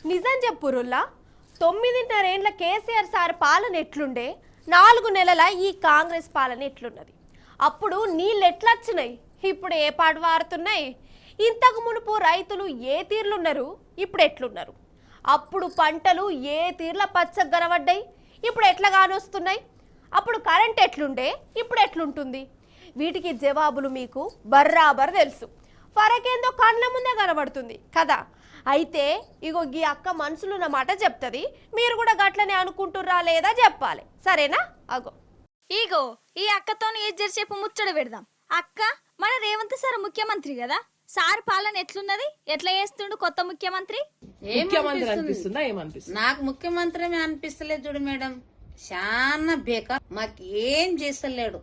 నిజం చెప్పురుల్లా 9.5 ఏండ్ల కేసీఆర్ సార్ పాలన ఎట్లుండే 4 నెలల ఈ కాంగ్రెస్ పాలన ఎట్లున్నది. అప్పుడు నీళ్ళు ఎట్లొచ్చినాయి, ఇప్పుడు ఏ పాటు వారుతున్నాయి. ఇంతకు మునుపు రైతులు ఏ తీర్లున్నారు, ఇప్పుడు ఎట్లున్నారు. అప్పుడు పంటలు ఏ తీర్ల పచ్చగా కనబడ్డాయి, ఇప్పుడు ఎట్లా కానొస్తున్నాయి. అప్పుడు కరెంట్ ఎట్లుండే, ఇప్పుడు ఎట్లుంటుంది. వీటికి జవాబులు మీకు బర్రాబర్ తెలుసు. ఫరకేందో కళ్ళ ముందే కనబడుతుంది కదా. అయితే ఇగో ఈ అక్క మనసులున్న మాట చెప్తుంది, మీరు కూడా గట్లనే అనుకుంటుర్రా లేదా చెప్పాలి, సరేనా. అగో ఈగో ఈ అక్కతో చెప్పు ముచ్చట పెడదాం. అక్క, మన రేవంత్ సార్ ముఖ్యమంత్రి కదా, సార్ పాలన ఎట్లున్నది, ఎట్లా చేస్తుండు కొత్త ముఖ్యమంత్రి? నాకు ముఖ్యమంత్రి అనిపిస్తలేదు చూడు మేడం, చాలా బేకార్. మాకు ఏం చేస్తలేడు,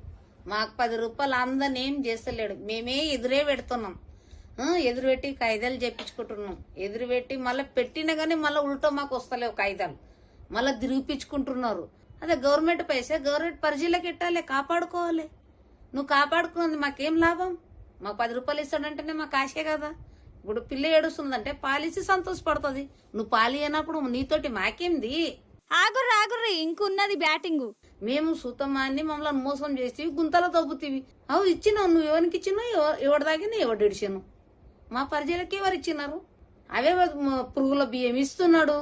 మాకు 10 రూపాయలు అందరిని ఏం చేస్తలేడు. మేమే ఎదురే పెడుతున్నాం, ఎదురు పెట్టి కాయిదాలు చెప్పించుకుంటున్నాం. ఎదురు పెట్టి మళ్ళీ పెట్టినా గానీ మళ్ళీ ఉల్టో మాకు వస్తలేవు కాయిదాలు, మళ్ళీ తిరిగిపించుకుంటున్నారు. అదే గవర్నమెంట్ పైసే గవర్నమెంట్ పరిధిలోకి పెట్టాలి, కాపాడుకోవాలి. నువ్వు కాపాడుకుంది మాకేం లాభం? మాకు 10 రూపాయలు ఇస్తాడంటేనే మాకు ఆశే కదా. ఇప్పుడు పిల్ల ఏడుస్తుందంటే పాలిసి సంతోషపడుతుంది. నువ్వు పాలి అయినప్పుడు నీతోటి మాకేంది? ఆగుర్రి ఇంకున్నది బ్యాటింగ్. మేము సుతమాన్ని మమ్మల్ని మోసం చేసి గుంతలో తవ్వుతీవి. అవు ఇచ్చినావు, నువ్వు ఎవరికి ఇచ్చినావు, ఎవరి దాగినా ఎవడు ఇడిచాను. మా పరిచయలకి ఎవరు ఇచ్చినారు? అవే పురుగుల బియ్యం ఇస్తున్నాడు,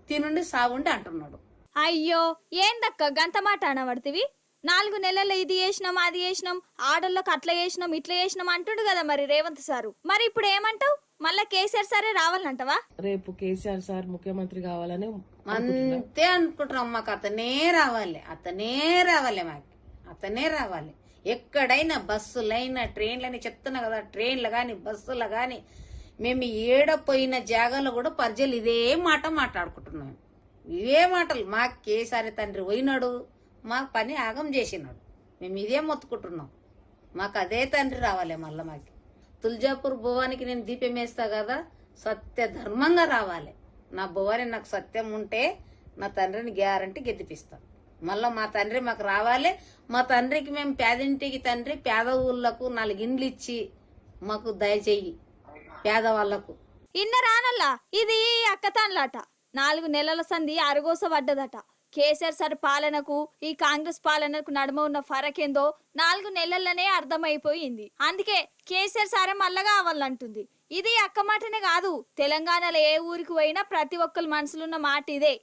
తినుండి సాగుండి అంటున్నాడు. అయ్యో ఏందక్క గంత మాట అనబడుతుంది. 4 నెలలు ఇది చేసినాం అది చేసినాం, ఆడోళ్ళకి అట్లా చేసినాం ఇట్లా చేసినాం అంటుండు కదా మరి రేవంత్ సారు. మరి ఇప్పుడు ఏమంటావు? మళ్ళా కేసీఆర్ సారే రావాలంటవా? రేపు కేసీఆర్ సార్ ముఖ్యమంత్రి కావాలని అంతే అనుకుంటున్నాం. మాకు అతనే రావాలి, మాకు అతనే రావాలి. ఎక్కడైనా బస్సులైనా ట్రైన్లని చెప్తున్నా కదా, ట్రైన్లు గాని బస్సులు గాని మేము ఏడపోయిన జాగాలో కూడా ప్రజలు ఇదే మాట మాట్లాడుకుంటున్నాం. ఇవే మాటలు. మాకు కేసీఆర్ తండ్రి పోయినాడు, మాకు పని ఆగం చేసినాడు, మేము ఇదే మొత్తుకుంటున్నాం. మాకు అదే తండ్రి రావాలి. మళ్ళీ మాకు తుల్జాపూర్ భువానికి నేను దీపం వేస్తా కదా, సత్య ధర్మంగా రావాలి. నా భువాని నాకు సత్యం ఉంటే నా తండ్రిని గ్యారంటీ గెలిపిస్తా. మళ్ళా మా తండ్రి మాకు రావాలి. మా తండ్రికి మేము పేదింటికి తండ్రి, పేద ఊళ్ళకు 4 ఇండ్లు ఇచ్చి మాకు దయచేయి పేదవాళ్లకు. ఇన్న రానల్లా ఇది అక్కతాన్లాట. 4 నెలల సంధి అరగోస పడ్డదట. కేసీఆర్ సార్ పాలనకు ఈ కాంగ్రెస్ పాలనకు నడుమ ఉన్న ఫరకేందో 4 నెలలనే అర్థమైపోయింది. అందుకే కేసీఆర్ సారే మళ్ళా కావాలంటుంది. ఇది అక్క మాటనే కాదు, తెలంగాణలో ఏ ఊరికి పోయినా ప్రతి ఒక్కరి మనసులున్న మాట ఇదే.